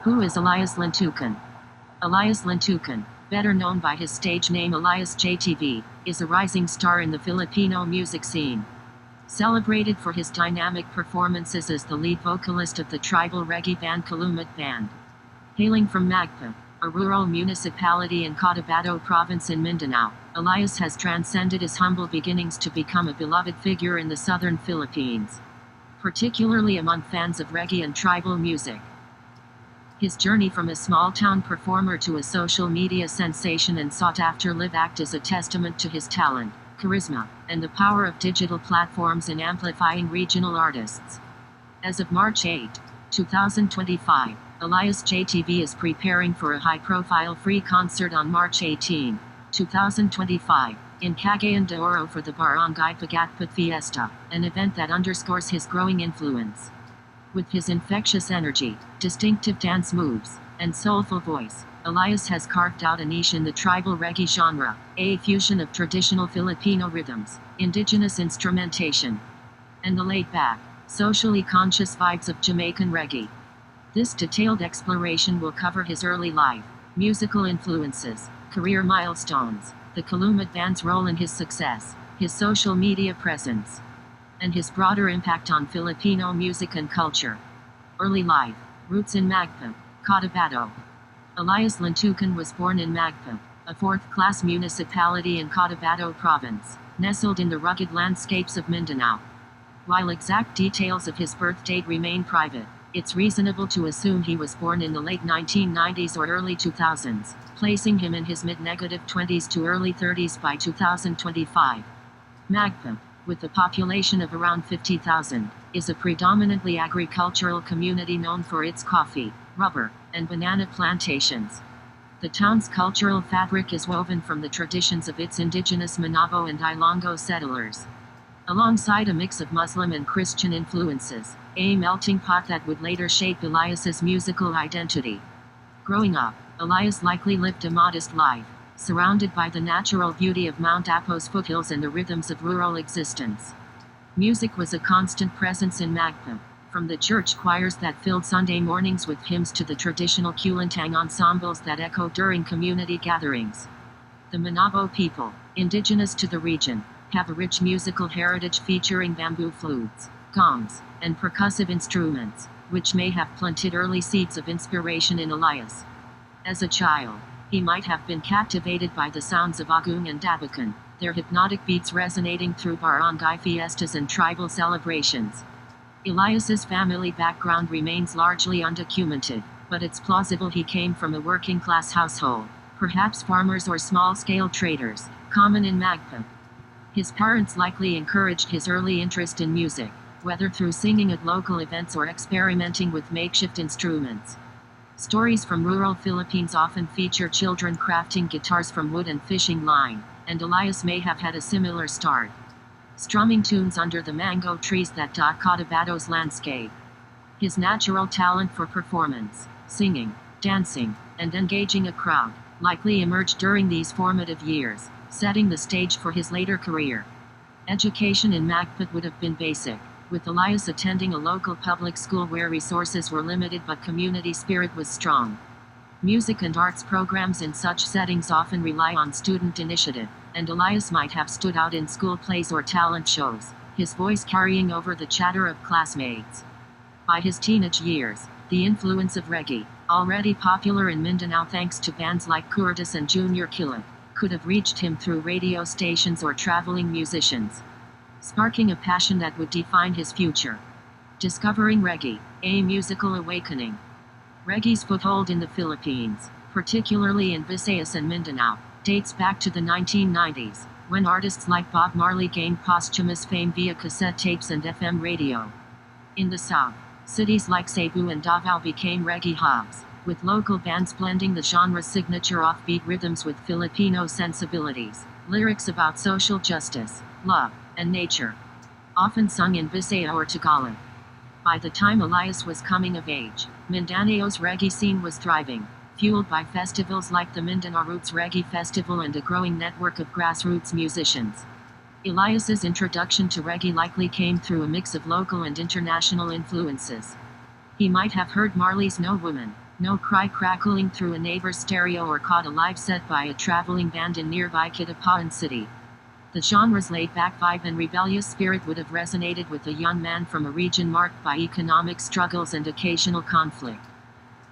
Who is Elias Lintucan? Elias Lintucan, better known by his stage name Elias JTV, is a rising star in the Filipino music scene. Celebrated for his dynamic performances as the lead vocalist of the tribal reggae band Kalumet Band. Hailing from Magpa, a rural municipality in Cotabato Province in Mindanao, Elias has transcended his humble beginnings to become a beloved figure in the southern Philippines, particularly among fans of reggae and tribal music. His journey from a small-town performer to a social media sensation and sought-after live act is a testament to his talent, charisma, and the power of digital platforms in amplifying regional artists. As of March 8, 2025, Elias JTV is preparing for a high-profile free concert on March 18, 2025, in Cagayan de Oro for the Barangay Pagatpat Fiesta, an event that underscores his growing influence. With his infectious energy, distinctive dance moves, and soulful voice, Elias has carved out a niche in the tribal reggae genre, a fusion of traditional Filipino rhythms, indigenous instrumentation, and the laid-back, socially conscious vibes of Jamaican reggae. This detailed exploration will cover his early life, musical influences, career milestones, the Kalumet Band's role in his success, his social media presence, and his broader impact on Filipino music and culture. Early life, roots in Magpa, Cotabato. Elias Lintucan was born in Magpa, a fourth-class municipality in Cotabato Province, nestled in the rugged landscapes of Mindanao. While exact details of his birth date remain private, it's reasonable to assume he was born in the late 1990s or early 2000s, placing him in his mid-20s to early 30s by 2025. Magpa, with a population of around 50,000, is a predominantly agricultural community known for its coffee, rubber, and banana plantations. The town's cultural fabric is woven from the traditions of its indigenous Manabo and Ilonggo settlers, alongside a mix of Muslim and Christian influences, a melting pot that would later shape Elias's musical identity. Growing up, Elias likely lived a modest life, surrounded by the natural beauty of Mount Apo's foothills and the rhythms of rural existence. Music was a constant presence in Magpa, from the church choirs that filled Sunday mornings with hymns to the traditional Kulintang ensembles that echoed during community gatherings. The Manabo people, indigenous to the region, have a rich musical heritage featuring bamboo flutes, gongs, and percussive instruments, which may have planted early seeds of inspiration in Elias. As a child, he might have been captivated by the sounds of Agung and Dabakan, their hypnotic beats resonating through barangay fiestas and tribal celebrations. Elias's family background remains largely undocumented, but it's plausible he came from a working-class household, perhaps farmers or small-scale traders, common in Magpa. His parents likely encouraged his early interest in music, whether through singing at local events or experimenting with makeshift instruments. Stories from rural Philippines often feature children crafting guitars from wood and fishing line, and Elias may have had a similar start, strumming tunes under the mango trees that dot Cotabato's landscape. His natural talent for performance, singing, dancing, and engaging a crowd likely emerged during these formative years, setting the stage for his later career. Education in Magpa would have been basic, with Elias attending a local public school where resources were limited but community spirit was strong. Music and arts programs in such settings often rely on student initiative, and Elias might have stood out in school plays or talent shows, his voice carrying over the chatter of classmates. By his teenage years, the influence of reggae, already popular in Mindanao thanks to bands like Kurdas and Junior Kilip, could have reached him through radio stations or traveling musicians, sparking a passion that would define his future. Discovering reggae, a musical awakening. Reggae's foothold in the Philippines, particularly in Visayas and Mindanao, dates back to the 1990s, when artists like Bob Marley gained posthumous fame via cassette tapes and FM radio. In the South, cities like Cebu and Davao became reggae hubs, with local bands blending the genre's signature offbeat rhythms with Filipino sensibilities, lyrics about social justice, love, and nature, often sung in Bisaya or Tagalog. By the time Elias was coming of age, Mindanao's reggae scene was thriving, fueled by festivals like the Mindanao Roots Reggae Festival and a growing network of grassroots musicians. Elias's introduction to reggae likely came through a mix of local and international influences. He might have heard Marley's No Woman, No cry crackling through a neighbor's stereo or caught a live set by a traveling band in nearby Kitapan City. The genre's laid-back vibe and rebellious spirit would have resonated with a young man from a region marked by economic struggles and occasional conflict.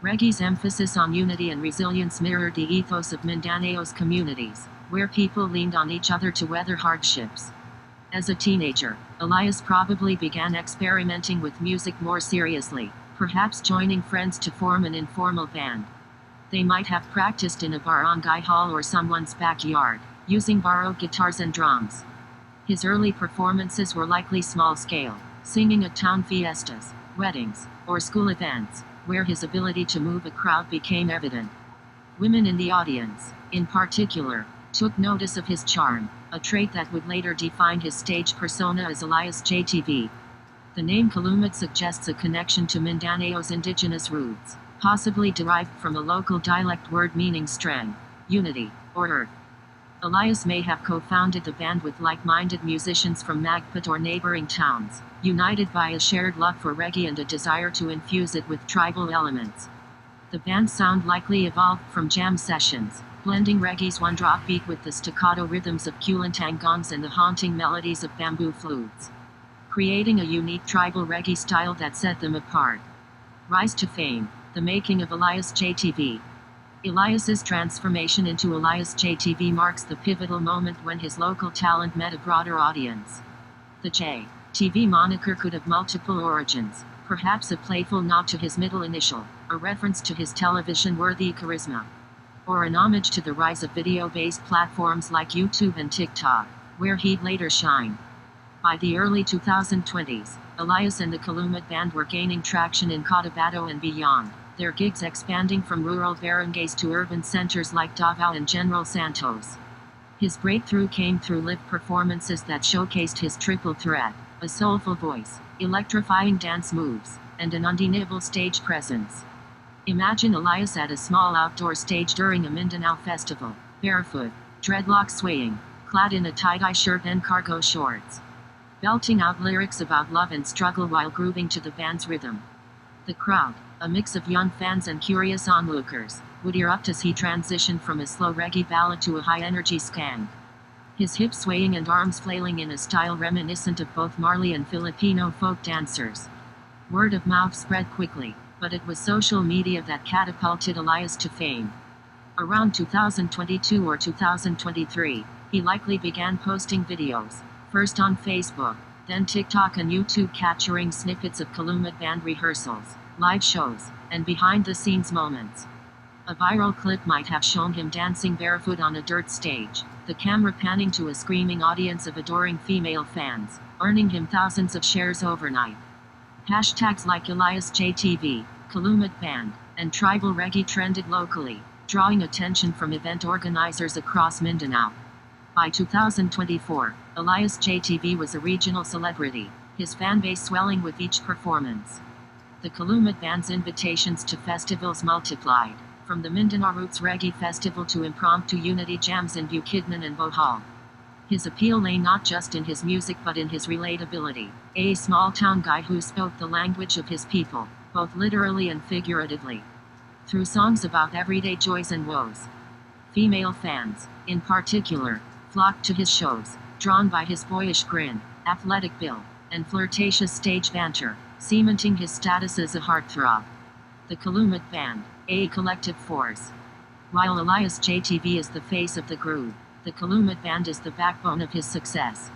Reggae's emphasis on unity and resilience mirrored the ethos of Mindanao's communities, where people leaned on each other to weather hardships. As a teenager, Elias probably began experimenting with music more seriously, perhaps joining friends to form an informal band. They might have practiced in a barangay hall or someone's backyard, using borrowed guitars and drums. His early performances were likely small-scale, singing at town fiestas, weddings, or school events, where his ability to move a crowd became evident. Women in the audience, in particular, took notice of his charm, a trait that would later define his stage persona as Elias JTV. The name Kalumat suggests a connection to Mindanao's indigenous roots, possibly derived from a local dialect word meaning strength, unity, or earth. Elias may have co-founded the band with like-minded musicians from Magpat or neighboring towns, united by a shared love for reggae and a desire to infuse it with tribal elements. The band's sound likely evolved from jam sessions, blending reggae's one-drop beat with the staccato rhythms of Kulintang gongs and the haunting melodies of bamboo flutes, creating a unique tribal reggae style that set them apart. Rise to fame, the making of Elias JTV. Elias's transformation into Elias JTV marks the pivotal moment when his local talent met a broader audience. The JTV moniker could have multiple origins, perhaps a playful nod to his middle initial, a reference to his television-worthy charisma, or an homage to the rise of video-based platforms like YouTube and TikTok, where he'd later shine. By the early 2020s, Elias and the Kalumat band were gaining traction in Cotabato and beyond, their gigs expanding from rural barangays to urban centers like Davao and General Santos. His breakthrough came through live performances that showcased his triple threat, a soulful voice, electrifying dance moves, and an undeniable stage presence. Imagine Elias at a small outdoor stage during a Mindanao festival, barefoot, dreadlocks swaying, clad in a tie-dye shirt and cargo shorts, belting out lyrics about love and struggle while grooving to the band's rhythm. The crowd, a mix of young fans and curious onlookers, would erupt as he transitioned from a slow reggae ballad to a high-energy skank. His hips swaying and arms flailing in a style reminiscent of both Marley and Filipino folk dancers. Word of mouth spread quickly, but it was social media that catapulted Elias to fame. Around 2022 or 2023, he likely began posting videos, first on Facebook, then TikTok and YouTube, capturing snippets of Kalumat band rehearsals, live shows, and behind-the-scenes moments. A viral clip might have shown him dancing barefoot on a dirt stage, the camera panning to a screaming audience of adoring female fans, earning him thousands of shares overnight. Hashtags like Elias JTV, Kalumat band, and tribal reggae trended locally, drawing attention from event organizers across Mindanao. By 2024, Elias JTV was a regional celebrity, his fanbase swelling with each performance. The Kalumat band's invitations to festivals multiplied, from the Mindanao Roots Reggae Festival to impromptu unity jams in Bukidnon and Bohol. His appeal lay not just in his music but in his relatability, a small-town guy who spoke the language of his people, both literally and figuratively, through songs about everyday joys and woes. Female fans, in particular, flocked to his shows, drawn by his boyish grin, athletic build, and flirtatious stage banter, cementing his status as a heartthrob. The Kalumat band, a collective force. While Elias JTV is the face of the group, the Kalumat band is the backbone of his success.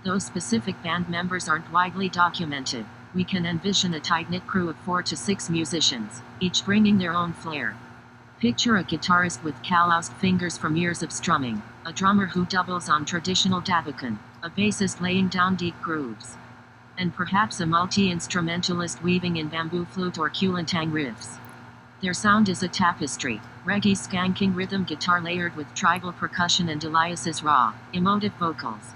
Though specific band members aren't widely documented, we can envision a tight-knit crew of 4 to 6 musicians, each bringing their own flair. Picture a guitarist with calloused fingers from years of strumming, a drummer who doubles on traditional dabakan, a bassist laying down deep grooves, and perhaps a multi-instrumentalist weaving in bamboo flute or kulintang riffs. Their sound is a tapestry, reggae skanking rhythm guitar layered with tribal percussion and Elias's raw, emotive vocals.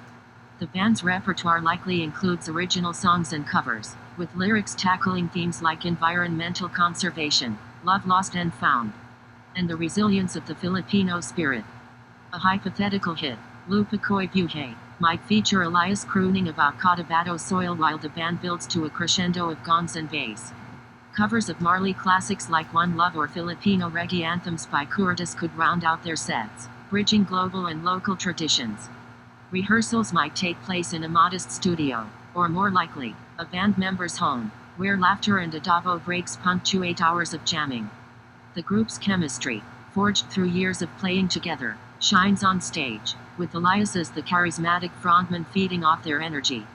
The band's repertoire likely includes original songs and covers, with lyrics tackling themes like environmental conservation, love lost and found, and the resilience of the Filipino spirit. A hypothetical hit, Lupakoy Buhay, might feature Elias crooning about Cotabato soil while the band builds to a crescendo of gongs and bass. Covers of Marley classics like One Love or Filipino reggae anthems by Curtis could round out their sets, bridging global and local traditions. Rehearsals might take place in a modest studio, or more likely, a band member's home, where laughter and adobo breaks punctuate hours of jamming. The group's chemistry, forged through years of playing together, shines on stage, with Elias as the charismatic frontman feeding off their energy.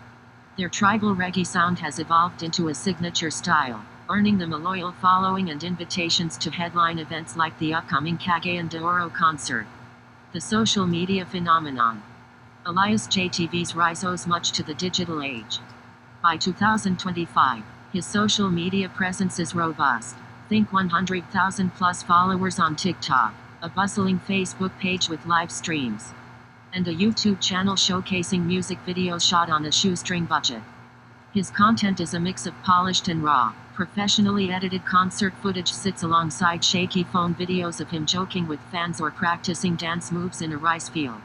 Their tribal reggae sound has evolved into a signature style, earning them a loyal following and invitations to headline events like the upcoming Cagayan de Oro concert. The social media phenomenon. Elias JTV's rise owes much to the digital age. By 2025, his social media presence is robust. Think 100,000 plus followers on TikTok, a bustling Facebook page with live streams, and a YouTube channel showcasing music videos shot on a shoestring budget. His content is a mix of polished and raw, professionally edited concert footage sits alongside shaky phone videos of him joking with fans or practicing dance moves in a rice field.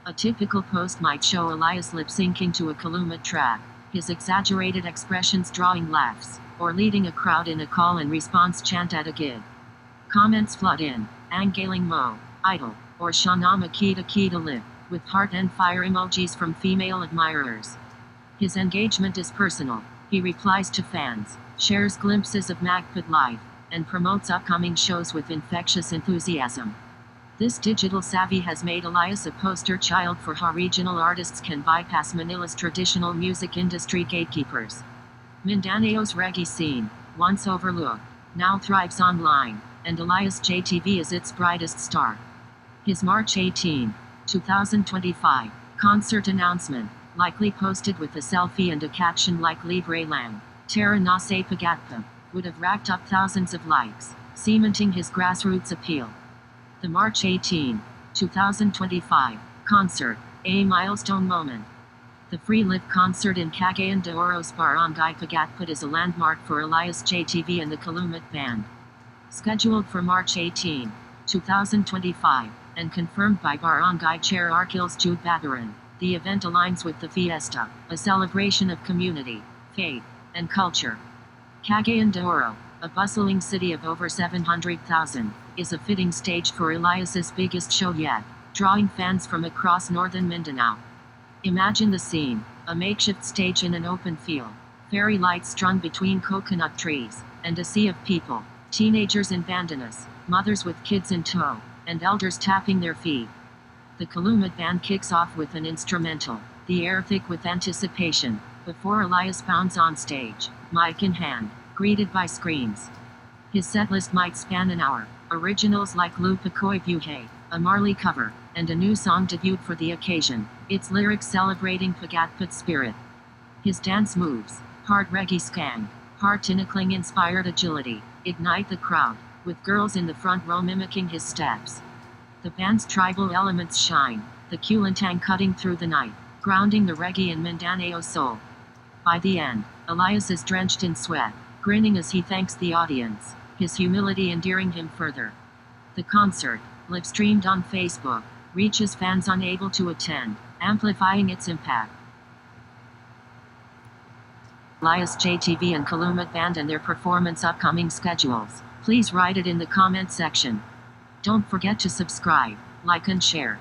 A typical post might show Elias lip-syncing to a Kalumat track, his exaggerated expressions drawing laughs, or leading a crowd in a call and response chant at a gig. Comments flood in, Anggaling Mo, Idol, or Shana Makita Kita Lip, with heart and fire emojis from female admirers. His engagement is personal. He replies to fans, shares glimpses of Magpid life, and promotes upcoming shows with infectious enthusiasm. This digital savvy has made Elias a poster child for how regional artists can bypass Manila's traditional music industry gatekeepers. Mindanao's reggae scene, once overlooked, now thrives online, and Elias JTV is its brightest star. His March 18, 2025, concert announcement, likely posted with a selfie and a caption like Libre Lang, Tara Nase Pagatpa, would have racked up thousands of likes, cementing his grassroots appeal. The March 18, 2025, concert, a milestone moment. The free-live concert in Cagayan de Oro's Barangay Pagatput is a landmark for Elias JTV and the Kalumat Band. Scheduled for March 18, 2025, and confirmed by Barangay Chair Arkils Jude Bataran, the event aligns with the fiesta, a celebration of community, faith, and culture. Cagayan de Oro, a bustling city of over 700,000, is a fitting stage for Elias's biggest show yet, drawing fans from across northern Mindanao. Imagine the scene, a makeshift stage in an open field, fairy lights strung between coconut trees, and a sea of people, teenagers in bandanas, mothers with kids in tow, and elders tapping their feet. The Kalumat Band kicks off with an instrumental, the air thick with anticipation, before Elias bounds on stage, mic in hand, greeted by screams. His setlist might span an hour, originals like Lupa Koy Buhay, a Marley cover, and a new song debuted for the occasion, its lyrics celebrating Pagatput spirit. His dance moves, hard reggae skang, heart-tickling inspired agility, ignite the crowd, with girls in the front row mimicking his steps. The band's tribal elements shine, the kulintang cutting through the night, grounding the reggae in Mindanao soul. By the end, Elias is drenched in sweat, grinning as he thanks the audience, his humility endearing him further. The concert, live-streamed on Facebook, reaches fans unable to attend, amplifying its impact. Elias JTV and Kalumat Band and their performance upcoming schedules. Please write it in the comment section. Don't forget to subscribe, like and share.